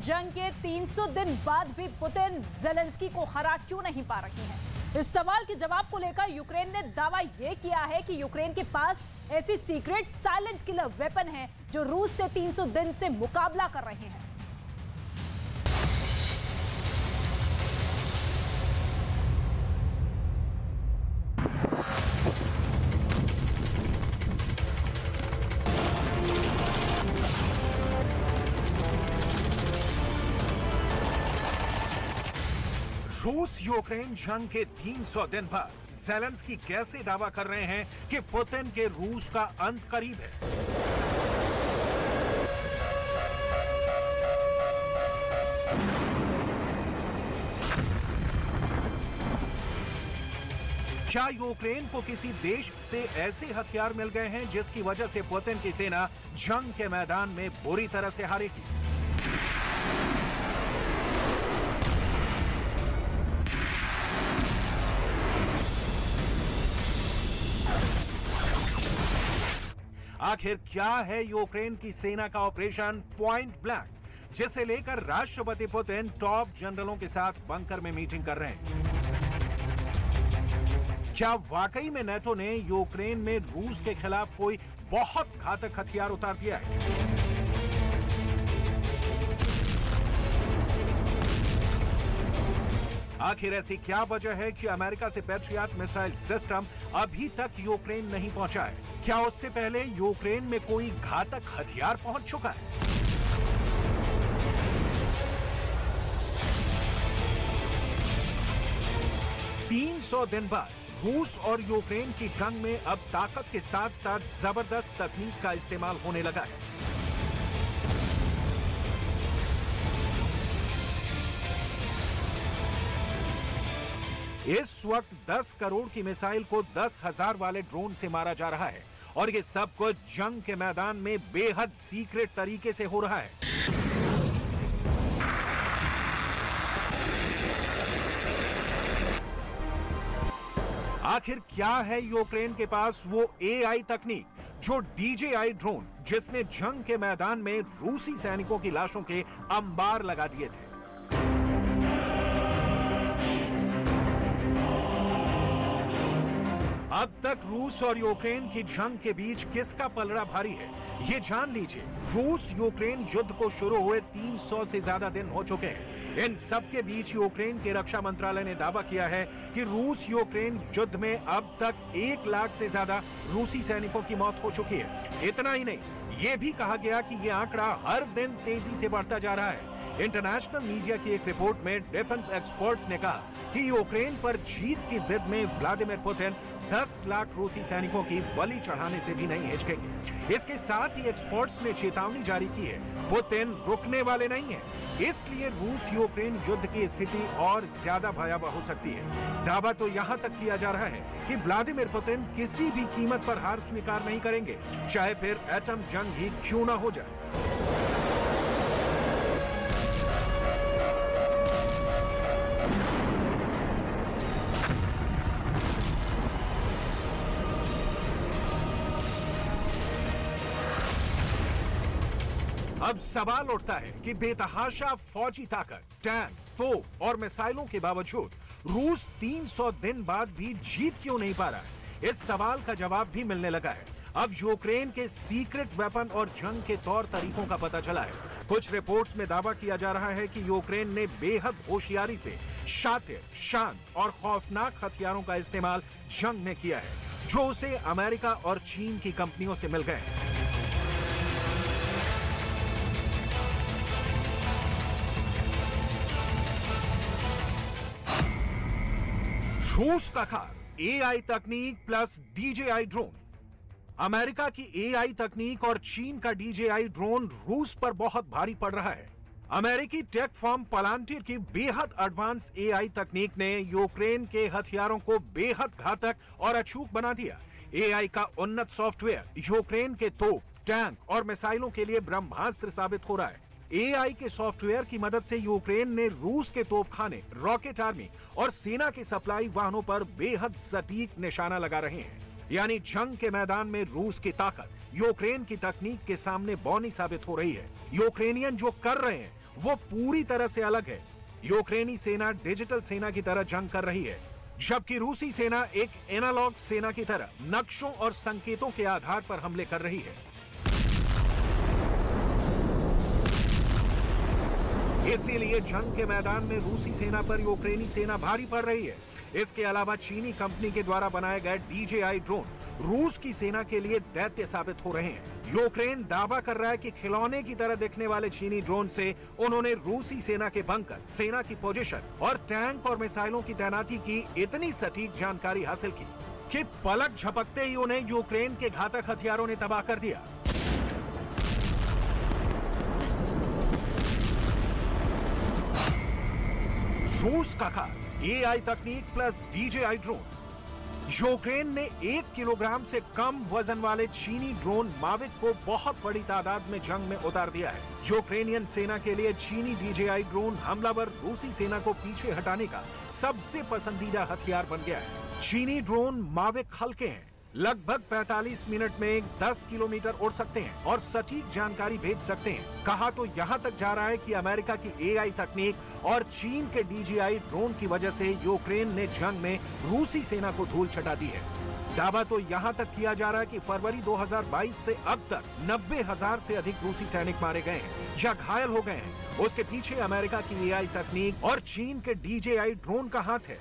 जंग के 300 दिन बाद भी पुतिन ज़ेलेंस्की को हरा क्यों नहीं पा रही हैं? इस सवाल के जवाब को लेकर यूक्रेन ने दावा यह किया है कि यूक्रेन के पास ऐसी सीक्रेट साइलेंट किलर वेपन है जो रूस से 300 दिन से मुकाबला कर रहे हैं। रूस यूक्रेन जंग के 300 दिन बाद ज़ेलेंस्की कैसे दावा कर रहे हैं कि पुतिन के रूस का अंत करीब है? क्या यूक्रेन को किसी देश से ऐसे हथियार मिल गए हैं जिसकी वजह से पुतिन की सेना जंग के मैदान में बुरी तरह से हारेगी? आखिर क्या है यूक्रेन की सेना का ऑपरेशन पॉइंट ब्लैंक, जिसे लेकर राष्ट्रपति पुतिन टॉप जनरलों के साथ बंकर में मीटिंग कर रहे हैं? क्या वाकई में नेटो ने यूक्रेन में रूस के खिलाफ कोई बहुत घातक हथियार उतार दिया है? आखिर ऐसी क्या वजह है कि अमेरिका से पैट्रियट मिसाइल सिस्टम अभी तक यूक्रेन नहीं पहुंचा है? क्या उससे पहले यूक्रेन में कोई घातक हथियार पहुंच चुका है? तीन 300 दिन बाद रूस और यूक्रेन की जंग में अब ताकत के साथ साथ जबरदस्त तकनीक का इस्तेमाल होने लगा है। इस वक्त 10 करोड़ की मिसाइल को 10,000 वाले ड्रोन से मारा जा रहा है और ये सब कुछ जंग के मैदान में बेहद सीक्रेट तरीके से हो रहा है। आखिर क्या है यूक्रेन के पास वो एआई तकनीक, जो DJI ड्रोन जिसने जंग के मैदान में रूसी सैनिकों की लाशों के अंबार लगा दिए थे? अब तक रूस और यूक्रेन की जंग के बीच किसका पलड़ा भारी है, ये जान लीजिए। रूस यूक्रेन युद्ध को शुरू हुए 300 से ज्यादा दिन हो चुके हैं। इन सब के बीच यूक्रेन के रक्षा मंत्रालय ने दावा किया है कि रूस यूक्रेन युद्ध में अब तक 1 लाख से ज्यादा रूसी सैनिकों की मौत हो चुकी है। इतना ही नहीं, ये भी कहा गया कि ये आंकड़ा हर दिन तेजी से बढ़ता जा रहा है। इंटरनेशनल मीडिया की एक रिपोर्ट में डिफेंस एक्सपर्ट्स ने कहा कि यूक्रेन पर जीत की जिद में व्लादिमीर पुतिन 10 लाख रूसी सैनिकों की बलि चढ़ाने से भी नहीं हिचकेंगे। इसके साथ ही एक्सपर्ट्स ने चेतावनी जारी की है, पुतिन रुकने वाले नहीं है। इसलिए रूस यूक्रेन युद्ध की स्थिति और ज्यादा भयावह हो सकती है। दावा तो यहां तक किया जा रहा है कि व्लादिमीर पुतिन किसी भी कीमत पर हार स्वीकार नहीं करेंगे, चाहे फिर एटम जंग ही क्यों ना हो जाए। अब सवाल उठता है कि बेतहाशा फौजी ताकत, टैंक, तोप और मिसाइलों के बावजूद रूस 300 दिन बाद भी जीत क्यों नहीं पा रहा है? इस सवाल का जवाब भी मिलने लगा है। अब यूक्रेन के सीक्रेट वेपन और जंग के तौर तरीकों का पता चला है। कुछ रिपोर्ट्स में दावा किया जा रहा है कि यूक्रेन ने बेहद होशियारी से शातिर, शांत और खौफनाक हथियारों का इस्तेमाल जंग में किया है, जो उसे अमेरिका और चीन की कंपनियों से मिल गए। रूस का खार, एआई तकनीक प्लस DJI ड्रोन। अमेरिका की एआई तकनीक और चीन का DJI ड्रोन रूस पर बहुत भारी पड़ रहा है। अमेरिकी टेक फर्म पलांटीर की बेहद एडवांस एआई तकनीक ने यूक्रेन के हथियारों को बेहद घातक और अचूक बना दिया। एआई का उन्नत सॉफ्टवेयर यूक्रेन के तोप, टैंक और मिसाइलों के लिए ब्रह्मास्त्र साबित हो रहा है। एआई के सॉफ्टवेयर की मदद से यूक्रेन ने रूस के तोपखाने, रॉकेट आर्मी और सेना के सप्लाई वाहनों पर बेहद सटीक निशाना लगा रहे हैं। यानी जंग के मैदान में रूस की ताकत यूक्रेन की तकनीक के सामने बौनी साबित हो रही है। यूक्रेनियन जो कर रहे हैं वो पूरी तरह से अलग है। यूक्रेनी सेना डिजिटल सेना की तरह जंग कर रही है, जबकि रूसी सेना एक एनालॉग सेना की तरह नक्शों और संकेतों के आधार पर हमले कर रही है। इसीलिए जंग के मैदान में रूसी सेना पर यूक्रेनी सेना भारी पड़ रही है। इसके अलावा चीनी कंपनी के द्वारा बनाए गए DJI ड्रोन रूस की सेना के लिए दैत्य साबित हो रहे हैं। यूक्रेन दावा कर रहा है कि खिलौने की तरह दिखने वाले चीनी ड्रोन से उन्होंने रूसी सेना के बंकर, सेना की पोजीशन और टैंक और मिसाइलों की तैनाती की इतनी सटीक जानकारी हासिल की कि पलक झपकते ही उन्हें यूक्रेन के घातक हथियारों ने तबाह कर दिया। रूस का खाद, AI तकनीक प्लस DJI ड्रोन। यूक्रेन ने 1 किलोग्राम से कम वजन वाले चीनी ड्रोन माविक को बहुत बड़ी तादाद में जंग में उतार दिया है। यूक्रेनियन सेना के लिए चीनी DJI ड्रोन हमलावर रूसी सेना को पीछे हटाने का सबसे पसंदीदा हथियार बन गया है। चीनी ड्रोन माविक हल्के हैं, लगभग 45 मिनट में 10 किलोमीटर उड़ सकते हैं और सटीक जानकारी भेज सकते हैं। कहा तो यहां तक जा रहा है कि अमेरिका की AI तकनीक और चीन के DJI ड्रोन की वजह से यूक्रेन ने जंग में रूसी सेना को धूल चटा दी है। दावा तो यहां तक किया जा रहा है कि फरवरी 2022 से अब तक 90,000 से अधिक रूसी सैनिक मारे गए हैं या घायल हो गए हैं। उसके पीछे अमेरिका की AI तकनीक और चीन के DJI ड्रोन का हाथ है।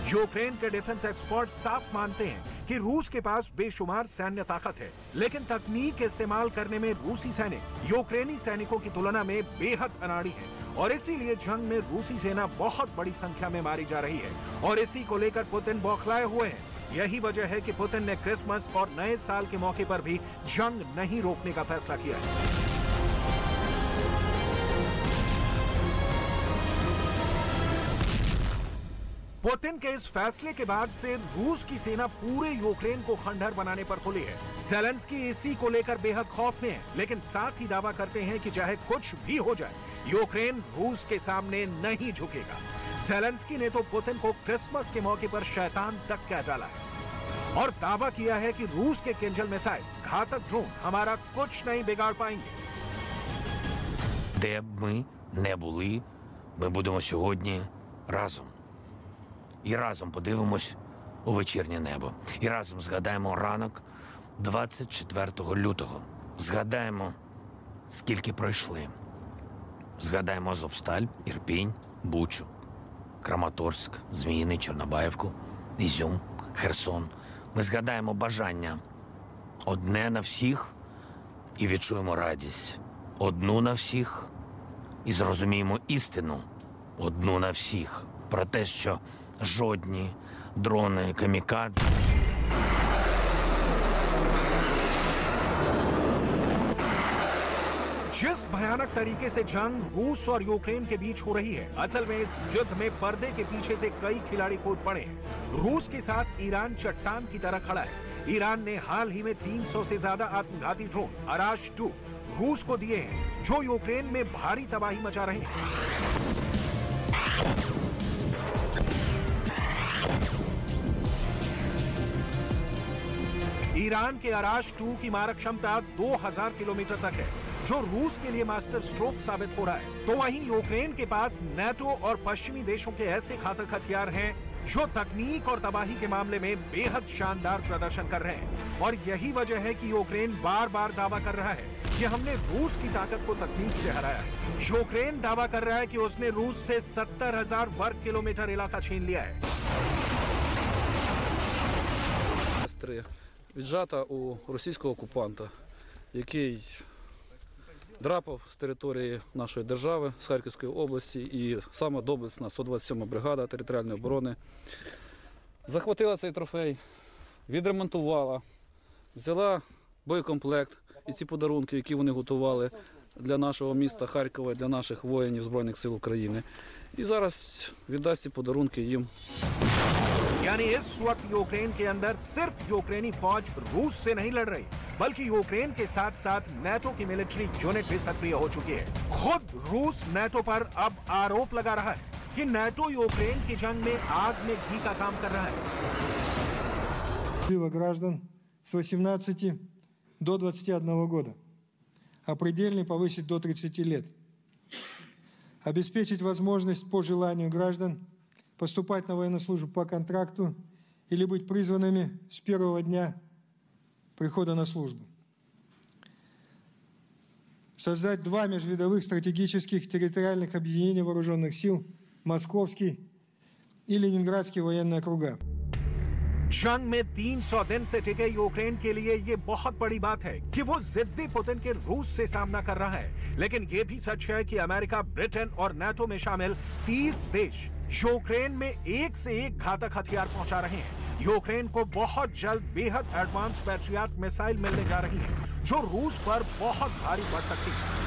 यूक्रेन के डिफेंस एक्सपर्ट साफ मानते हैं कि रूस के पास बेशुमार सैन्य ताकत है, लेकिन तकनीक इस्तेमाल करने में रूसी सैनिक यूक्रेनी सैनिकों की तुलना में बेहद अनाड़ी है और इसीलिए जंग में रूसी सेना बहुत बड़ी संख्या में मारी जा रही है और इसी को लेकर पुतिन बौखलाए हुए हैं। यही वजह है कि पुतिन ने क्रिसमस और नए साल के मौके पर भी जंग नहीं रोकने का फैसला किया है। पुतिन के इस फैसले के बाद से रूस की सेना पूरे यूक्रेन को खंडहर बनाने पर खुली है। ज़ेलेंस्की इसी को लेकर बेहद खौफ में है, लेकिन साथ ही दावा करते हैं कि चाहे कुछ भी हो जाए, यूक्रेन रूस के सामने नहीं झुकेगा। ज़ेलेंस्की ने तो पुतिन को क्रिसमस के मौके पर शैतान तक कह डाला है और दावा किया है कि रूस के किंजल मिसाइल, घातक ड्रोन हमारा कुछ नहीं बिगाड़ पाएंगे। Де б ми не були, ми будемо сьогодні разом. І разом подивимось у вечірнє небо. І разом згадаємо ранок 24 лютого. Згадаємо, скільки пройшли. Згадаємо Азовсталь, Ірпінь, Бучу, Краматорськ, Зміїний, Чорнобаївку, Ізюм, Херсон. Ми згадаємо бажання одне на всіх і відчуємо радість. Одну на всіх і зрозуміємо істину. Одну на всіх. Про те, що жодні дрони камікадзе. जिस भयानक तरीके से जंग रूस और यूक्रेन के बीच हो रही है, असल में इस युद्ध में पर्दे के पीछे से कई खिलाड़ी कूद पड़े हैं। रूस के साथ ईरान चट्टान की तरह खड़ा है। ईरान ने हाल ही में 300 से ज्यादा आत्मघाती ड्रोन अराश 2 रूस को दिए हैं, जो यूक्रेन में भारी तबाही मचा रहे हैं। ईरान के अराश 2 की मारक क्षमता 2000 किलोमीटर तक है, जो रूस के लिए मास्टर स्ट्रोक साबित हो रहा है। तो वहीं यूक्रेन के पास नेटो और पश्चिमी देशों के ऐसे घातक हथियार हैं जो तकनीक और तबाही के मामले में बेहद शानदार प्रदर्शन कर रहे हैं। और यही वजह है कि यूक्रेन बार बार दावा कर रहा है कि हमने रूस की ताकत को तकनीक से हराया है। यूक्रेन दावा कर रहा है कि उसने रूस से 70,000 वर्ग किलोमीटर इलाका छीन लिया है। Віджата у російського окупанта, який драпав з території нашої держави, з Харківської області, і саме доблесна 127-ма бригада територіальної оборони захватила цей трофей, відремонтувала, взяла боєкомплект і ці подарунки, які вони готували для нашого міста Харкова, для наших воїнів Збройних сил України. І зараз віддасть ці подарунки їм. यानी इस वक्त यूक्रेन के अंदर सिर्फ यूक्रेनी फौज रूस से नहीं लड़ रही, बल्कि यूक्रेन के साथ साथ नेटो की मिलिट्री यूनिट भी सक्रिय हो चुकी है। खुद रूस नेटो पर अब आरोप लगा रहा है कि नेटो यूक्रेन की जंग में आग में घी का काम कर रहा है। Граждан с 18 до 21 года, а предельный повысить до 30 лет. Обеспечить возможность по желанию граждан поступать на военную службу по контракту или быть призванными с первого дня прихода на службу. Создать 2 межвидовых стратегических территориальных объединения вооруженных сил Московский и Ленинградский военные округа. जंग में 300 दिन से टिके यूक्रेन के लिए ये बहुत बड़ी बात है कि वो जिद्दी पुतिन के रूस से सामना कर रहा है। लेकिन ये भी सच है कि अमेरिका, ब्रिटेन और नाटो में शामिल 30 देश यूक्रेन में एक से एक घातक हथियार पहुंचा रहे हैं। यूक्रेन को बहुत जल्द बेहद एडवांस पैट्रियट मिसाइल मिलने जा रही है, जो रूस पर बहुत भारी पड़ सकती है।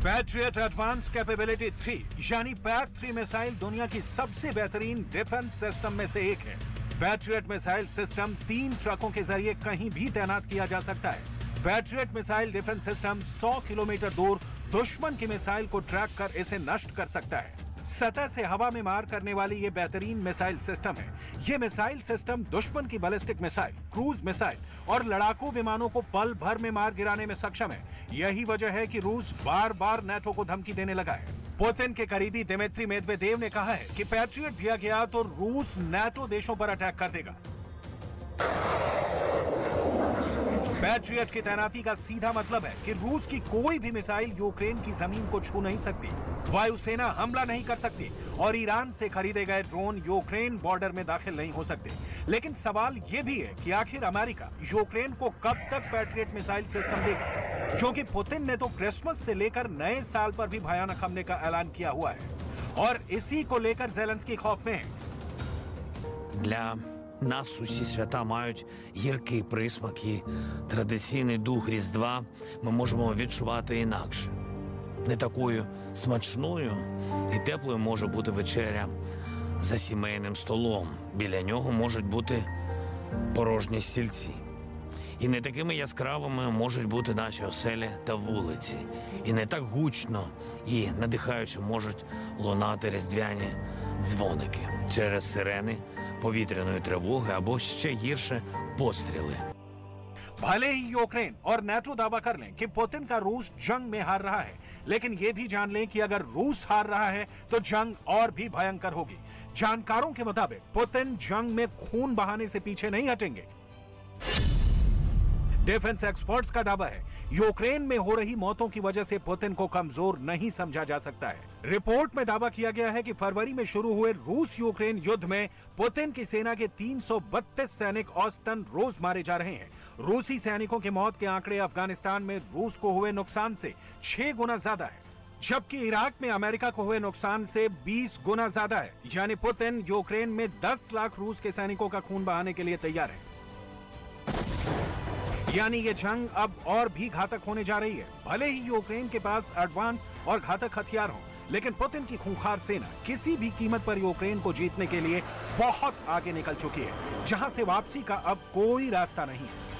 पैट्रियट एडवांस कैपेबिलिटी 3 यानी पैक-3 मिसाइल दुनिया की सबसे बेहतरीन डिफेंस सिस्टम में से एक है। पैट्रियट मिसाइल सिस्टम 3 ट्रकों के जरिए कहीं भी तैनात किया जा सकता है। Patriot missile defence system 100 kilometre दूर दुश्मन की मिसाइल को ट्रैक कर इसे नष्ट कर सकता है। सतह से हवा में मार करने वाली ये बेहतरीन मिसाइल सिस्टम है। ये मिसाइल सिस्टम दुश्मन की बैलिस्टिक मिसाइल, क्रूज मिसाइल और लड़ाकू विमानों को पल भर में मार गिराने में सक्षम है। यही वजह है कि रूस बार बार नाटो को धमकी देने लगा है। पुतिन के करीबी दिमित्री मेदवेदेव ने कहा है कि पैट्रियट दिया गया तो रूस नाटो देशों पर अटैक कर देगा। पैट्रियट की तैनाती का सीधा मतलब है कि रूस की कोई भी मिसाइल यूक्रेन की जमीन को छू नहीं सकती, वायुसेना हमला नहीं कर सकती और ईरान से खरीदे गए ड्रोन यूक्रेन बॉर्डर में दाखिल नहीं हो सकते। लेकिन सवाल यह भी है कि आखिर अमेरिका यूक्रेन को कब तक पैट्रियट मिसाइल सिस्टम देगा, क्योंकि पुतिन ने तो क्रिसमस से लेकर नए साल पर भी भयानक हमले का ऐलान किया हुआ है और इसी को लेकर ज़ेलेंस्की खौफ में है। Нас усі свята мають гіркий присмак і традиційний дух Різдва ми можемо відчувати інакше. Не такою смачною і теплою може бути вечеря за сімейним столом. Біля нього можуть бути порожні стільці. І не такими яскравими можуть бути наші оселі та вулиці. І не так гучно і надихаюче можуть лунати різдвяні дзвоники через сирени повітряної тривоги або ще гірше постріли. भले ही यूक्रेन और नाटो दावा कर लें कि पुतिन का रूस जंग में हार रहा है, लेकिन ये भी जान लें कि अगर रूस हार रहा है तो जंग और भी भयंकर होगी। जानकारों के मुताबिक पुतिन जंग में खून बहाने से पीछे नहीं हटेंगे। डिफेंस एक्सपर्ट्स का दावा है यूक्रेन में हो रही मौतों की वजह से पुतिन को कमजोर नहीं समझा जा सकता है। रिपोर्ट में दावा किया गया है कि फरवरी में शुरू हुए रूस यूक्रेन युद्ध में पुतिन की सेना के 332 सैनिक औसतन रोज मारे जा रहे हैं। रूसी सैनिकों की मौत के आंकड़े अफगानिस्तान में रूस को हुए नुकसान से 6 गुना ज्यादा है, जबकि इराक में अमेरिका को हुए नुकसान से 20 गुना ज्यादा है। यानी पुतिन यूक्रेन में 10 लाख रूस के सैनिकों का खून बहाने के लिए तैयार है। यानी ये जंग अब और भी घातक होने जा रही है। भले ही यूक्रेन के पास एडवांस और घातक हथियार हों, लेकिन पुतिन की खूंखार सेना किसी भी कीमत पर यूक्रेन को जीतने के लिए बहुत आगे निकल चुकी है, जहां से वापसी का अब कोई रास्ता नहीं है।